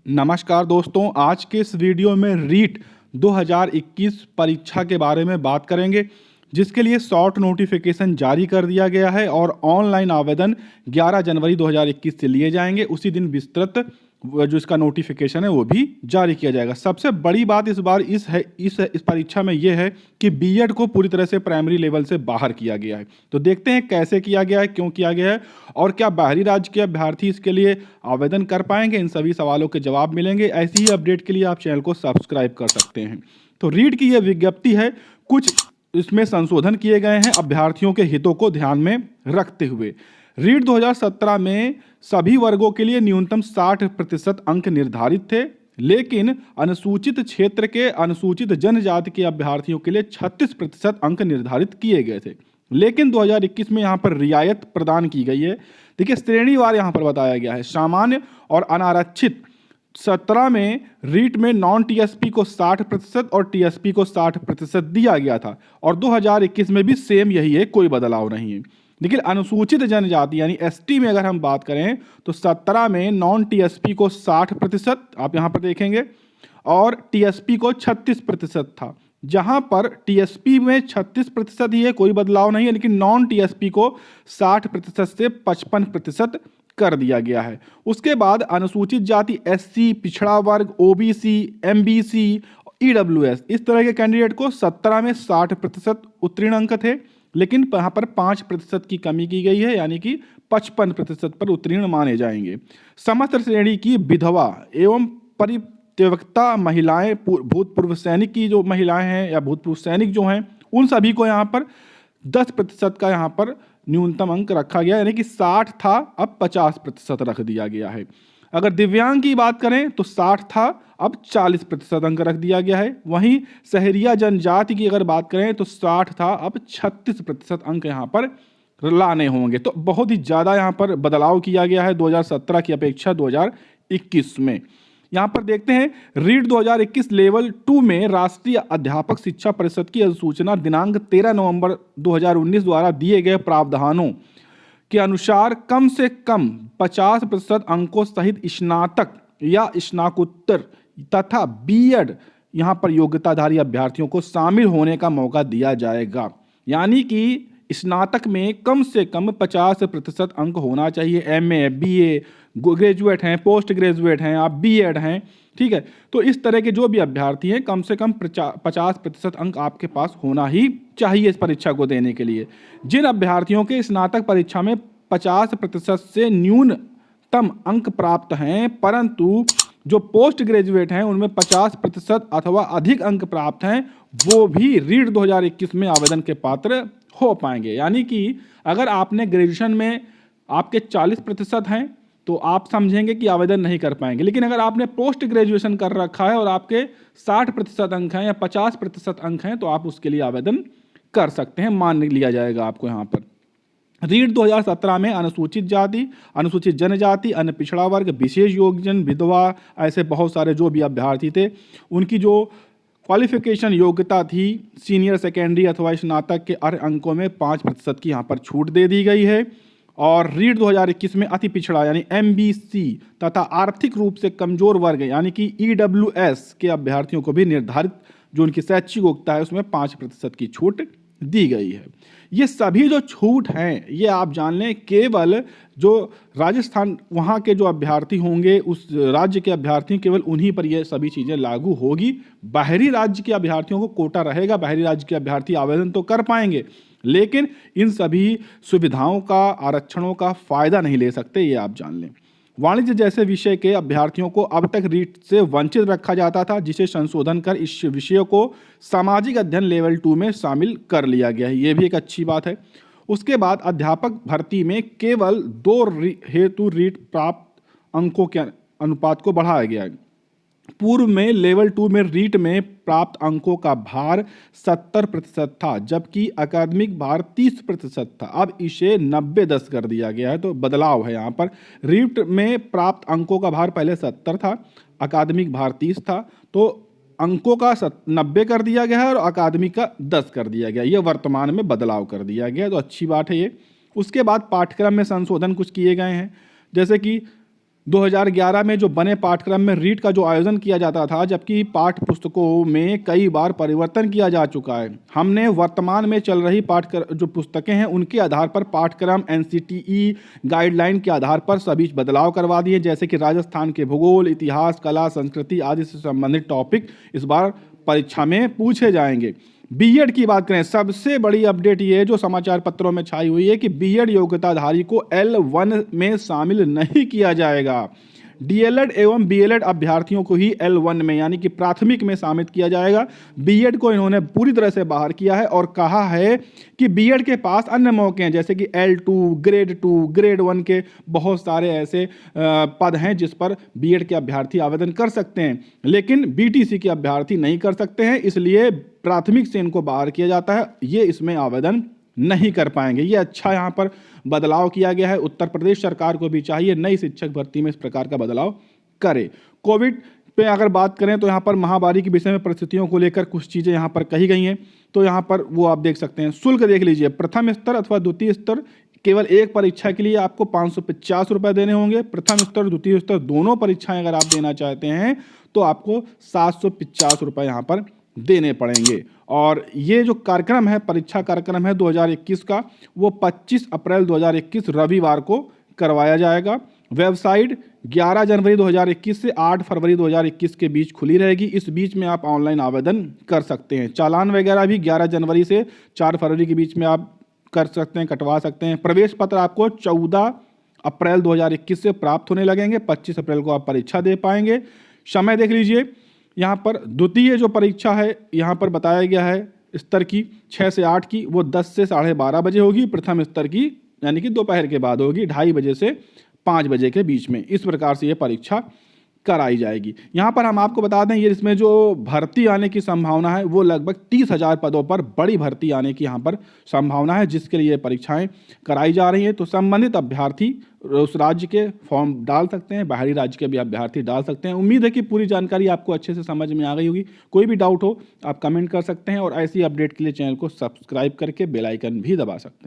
नमस्कार दोस्तों, आज के इस वीडियो में रीट 2021 परीक्षा के बारे में बात करेंगे, जिसके लिए शॉर्ट नोटिफिकेशन जारी कर दिया गया है और ऑनलाइन आवेदन 11 जनवरी 2021 से लिए जाएंगे। उसी दिन विस्तृत जो इसका नोटिफिकेशन है वो भी जारी किया जाएगा। सबसे बड़ी बात इस बार इस परीक्षा में ये है कि बीएड को पूरी तरह से प्राइमरी लेवल से बाहर किया गया है। तो देखते हैं कैसे किया गया है, क्यों किया गया है और क्या बाहरी राज्य के अभ्यर्थी इसके लिए आवेदन कर पाएंगे। इन सभी सवालों के जवाब मिलेंगे। ऐसी ही अपडेट के लिए आप चैनल को सब्सक्राइब कर सकते हैं। तो रीट की यह विज्ञप्ति है, कुछ इसमें संशोधन किए गए हैं अभ्यर्थियों के हितों को ध्यान में रखते हुए। रीट 2017 में सभी वर्गों के लिए न्यूनतम 60% अंक निर्धारित थे, लेकिन अनुसूचित क्षेत्र के अनुसूचित जनजाति के अभ्यर्थियों के लिए 36% अंक निर्धारित किए गए थे। लेकिन 2021 में यहाँ पर रियायत प्रदान की गई है। देखिए, श्रेणीवार यहाँ पर बताया गया है। सामान्य और अनारक्षित 17 में रीट में नॉन टीएसपी को 60% और टीएसपी को 60% दिया गया था और 2021 में भी सेम यही है, कोई बदलाव नहीं है। लेकिन अनुसूचित जनजाति यानी एसटी में अगर हम बात करें तो 17 में नॉन टीएसपी को 60% आप यहाँ पर देखेंगे और टीएसपी को 36% था। जहाँ पर टीएसपी में 36% ही है, कोई बदलाव नहीं है, लेकिन नॉन टीएसपी को 60% से 55% कर दिया गया है। उसके बाद अनुसूचित जाति एससी, पिछड़ा वर्ग, ओबीसी, एमबीसी, ईडब्ल्यूएस इस तरह के कैंडिडेट को 17 में 60% उत्तीर्ण अंक थे, लेकिन यहाँ पर 5% की कमी की गई है, यानी कि 55% पर उत्तीर्ण माने जाएंगे। समस्त श्रेणी की विधवा एवं परित्यक्ता महिलाएं, भूतपूर्व सैनिक की जो महिलाएं हैं या भूतपूर्व सैनिक जो हैं, उन सभी को यहाँ पर 10% का यहाँ पर न्यूनतम अंक रखा गया, यानी कि 60 था अब 50% रख दिया गया है। अगर दिव्यांग की बात करें तो 60 था अब 40% अंक रख दिया गया है। वहीं सहरिया जनजाति की अगर बात करें तो 60 था अब 36% अंक यहाँ पर लाने होंगे। तो बहुत ही ज़्यादा यहाँ पर बदलाव किया गया है 2017 की अपेक्षा 2021 में। यहाँ पर देखते हैं रीट 2021 लेवल 2 में राष्ट्रीय अध्यापक शिक्षा परिषद की अधिसूचना दिनांक 13 नवंबर 2019 द्वारा दिए गए प्रावधानों के अनुसार कम से कम 50% अंकों सहित स्नातक या स्नातकोत्तर तथा बीएड यहाँ पर योग्यताधारी अभ्यर्थियों को शामिल होने का मौका दिया जाएगा। यानी कि स्नातक में कम से कम 50% अंक होना चाहिए। एमए, बीए, ग्रेजुएट हैं, पोस्ट ग्रेजुएट हैं, आप बीएड हैं, ठीक है। तो इस तरह के जो भी अभ्यर्थी हैं कम से कम 50% अंक आपके पास होना ही चाहिए इस परीक्षा को देने के लिए। जिन अभ्यर्थियों के स्नातक परीक्षा में 50% से न्यूनतम अंक प्राप्त हैं, परंतु जो पोस्ट ग्रेजुएट हैं उनमें 50% अथवा अधिक अंक प्राप्त हैं, वो भी रीट 2021 में आवेदन के पात्र हो पाएंगे। यानी कि अगर आपने ग्रेजुएशन में आपके 40% हैं तो आप समझेंगे कि आवेदन नहीं कर पाएंगे, लेकिन अगर आपने पोस्ट ग्रेजुएशन कर रखा है और आपके 60% अंक हैं या 50% अंक हैं तो आप उसके लिए आवेदन कर सकते हैं, मान लिया जाएगा आपको। यहाँ पर रीट 2017 में अनुसूचित जाति, अनुसूचित जनजाति, अन्य पिछड़ा वर्ग, विशेष योग्यजन, विधवा, ऐसे बहुत सारे जो भी अभ्यर्थी थे उनकी जो क्वालिफिकेशन योग्यता थी सीनियर सेकेंडरी अथवा स्नातक के अर्ह अंकों में 5% की यहाँ पर छूट दे दी गई है। और रीट 2021 में अति पिछड़ा यानी एमबीसी तथा आर्थिक रूप से कमजोर वर्ग यानी कि ईडब्ल्यूएस के अभ्यर्थियों को भी निर्धारित जो उनकी शैक्षिक योग्यता है उसमें 5% की छूट दी गई है। ये सभी जो छूट हैं ये आप जान लें केवल जो राजस्थान वहाँ के जो अभ्यर्थी होंगे उस राज्य के अभ्यर्थी केवल उन्हीं पर ये सभी चीज़ें लागू होगी। बाहरी राज्य के अभ्यर्थियों को कोटा रहेगा, बाहरी राज्य के अभ्यर्थी आवेदन तो कर पाएंगे लेकिन इन सभी सुविधाओं का, आरक्षणों का फायदा नहीं ले सकते, ये आप जान लें। वाणिज्य जैसे विषय के अभ्यर्थियों को अब तक रीट से वंचित रखा जाता था, जिसे संशोधन कर इस विषय को सामाजिक अध्ययन लेवल 2 में शामिल कर लिया गया है। ये भी एक अच्छी बात है। उसके बाद अध्यापक भर्ती में केवल 2 हेतु रीट प्राप्त अंकों के अनुपात को बढ़ाया गया है। पूर्व में लेवल 2 में रीट में प्राप्त अंकों का भार 70% था, जबकि अकादमिक भार 30% था। अब इसे 90-10 कर दिया गया है, तो बदलाव है यहाँ पर। रीट में प्राप्त अंकों का भार पहले 70 था, अकादमिक भार 30 था, तो अंकों का 90 कर दिया गया है और अकादमिक का 10 कर दिया गया। ये वर्तमान में बदलाव कर दिया गया, तो अच्छी बात है ये। उसके बाद पाठ्यक्रम में संशोधन कुछ किए गए हैं, जैसे कि 2011 में जो बने पाठ्यक्रम में रीट का जो आयोजन किया जाता था, जबकि पाठ्य पुस्तकों में कई बार परिवर्तन किया जा चुका है। हमने वर्तमान में चल रही जो पुस्तकें हैं उनके आधार पर पाठ्यक्रम एनसीटीई गाइडलाइन के आधार पर सभी बदलाव करवा दिए, जैसे कि राजस्थान के भूगोल, इतिहास, कला, संस्कृति आदि से संबंधित टॉपिक इस बार परीक्षा में पूछे जाएंगे। बीएड की बात करें, सबसे बड़ी अपडेट ये है जो समाचार पत्रों में छाई हुई है कि बीएड योग्यताधारी को L1 में शामिल नहीं किया जाएगा। डीएलएड एवं बीएलएड अभ्यर्थियों को ही L1 में यानी कि प्राथमिक में शामिल किया जाएगा। बीएड को इन्होंने पूरी तरह से बाहर किया है और कहा है कि बीएड के पास अन्य मौके हैं, जैसे कि L2, ग्रेड 2, ग्रेड 1 के बहुत सारे ऐसे पद हैं जिस पर बीएड के अभ्यर्थी आवेदन कर सकते हैं, लेकिन बीटीसी के अभ्यर्थी नहीं कर सकते हैं, इसलिए प्राथमिक से इनको बाहर किया जाता है। ये इसमें आवेदन नहीं कर पाएंगे। ये अच्छा यहाँ पर बदलाव किया गया है। उत्तर प्रदेश सरकार को भी चाहिए नई शिक्षक भर्ती में इस प्रकार का बदलाव करे। कोविड पे अगर बात करें तो यहाँ पर महामारी के विषय में परिस्थितियों को लेकर कुछ चीज़ें यहाँ पर कही गई हैं, तो यहाँ पर वो आप देख सकते हैं। शुल्क देख लीजिए, प्रथम स्तर अथवा द्वितीय स्तर केवल एक परीक्षा के लिए आपको 550 रुपये देने होंगे। प्रथम स्तर द्वितीय स्तर दोनों परीक्षाएं अगर आप देना चाहते हैं तो आपको 750 रुपये यहाँ पर देने पड़ेंगे। और ये जो कार्यक्रम है, परीक्षा कार्यक्रम है 2021 का, वो 25 अप्रैल 2021 रविवार को करवाया जाएगा। वेबसाइट 11 जनवरी 2021 से 8 फरवरी 2021 के बीच खुली रहेगी। इस बीच में आप ऑनलाइन आवेदन कर सकते हैं। चालान वगैरह भी 11 जनवरी से 4 फरवरी के बीच में आप कर सकते हैं, कटवा सकते हैं। प्रवेश पत्र आपको 14 अप्रैल 2021 से प्राप्त होने लगेंगे। 25 अप्रैल को आप परीक्षा दे पाएंगे। समय देख लीजिए, यहाँ पर द्वितीय जो परीक्षा है यहाँ पर बताया गया है स्तर की 6 से 8 की, वो 10 से 12:30 बजे होगी। प्रथम स्तर की यानी कि दोपहर के बाद होगी, 2:30 बजे से 5 बजे के बीच में। इस प्रकार से ये परीक्षा कराई जाएगी। यहाँ पर हम आपको बता दें, ये इसमें जो भर्ती आने की संभावना है वो लगभग 30,000 पदों पर बड़ी भर्ती आने की यहाँ पर संभावना है, जिसके लिए परीक्षाएं कराई जा रही हैं। तो संबंधित अभ्यर्थी उस राज्य के फॉर्म डाल सकते हैं, बाहरी राज्य के भी अभ्यर्थी डाल सकते हैं। उम्मीद है कि पूरी जानकारी आपको अच्छे से समझ में आ गई होगी। कोई भी डाउट हो आप कमेंट कर सकते हैं और ऐसी अपडेट के लिए चैनल को सब्सक्राइब करके बेल आइकन भी दबा सकते हैं।